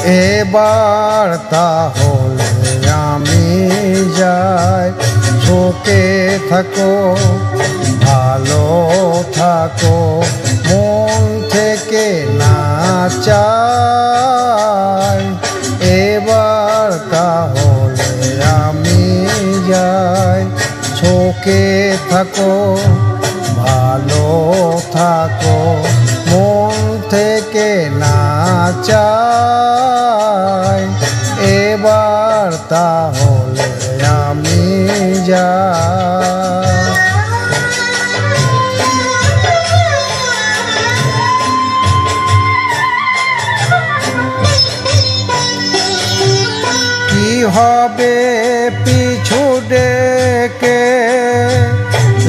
এবার তাহলে আমি যাই, সুখে থাকো ভালো থাকো, মন থেকে না চাই। এবার তাহলে আমি যাই, সুখে থাকো ভালো থাকো, মন থেকে না চাই। এবার তাহলে আমি যাই। কি হবে পিছু ডেকে,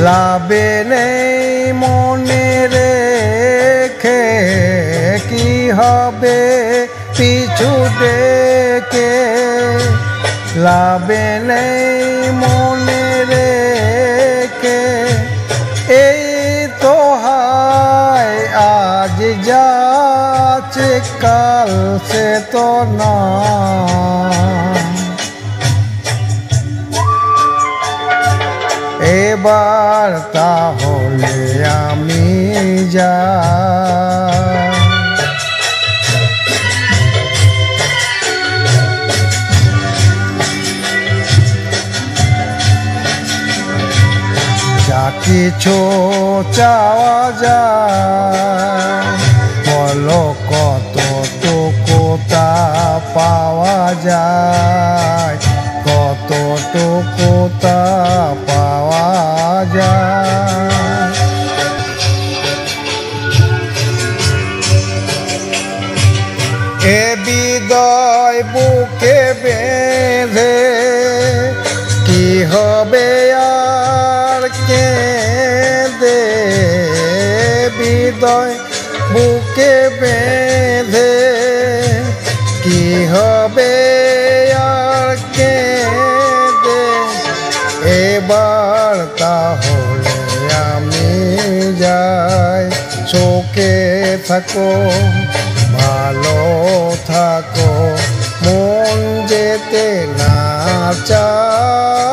লাভে নেই মনে রেখে। কি হবে পিছু ডেকে, লাভে নেই মনে রেখে। এই তো হায় আজ যাচ্ছে, কাল সে তো না। এবার তাহলে আমি যাই। যা কিছু চাওয়া যায়, বলো কতটুকু তা পাওয়া যায়, কতটুকু তা পাওয়া যায়। এ হৃদয় বুকে বেঁধে কি হবে আর কেঁদে। হৃদয় বুকে বেঁধে কি হবে আর কেঁদে। এবার তাহলে আমি যাই, সুখে থাকো ভালো থাকো, মন যেতে না চায়।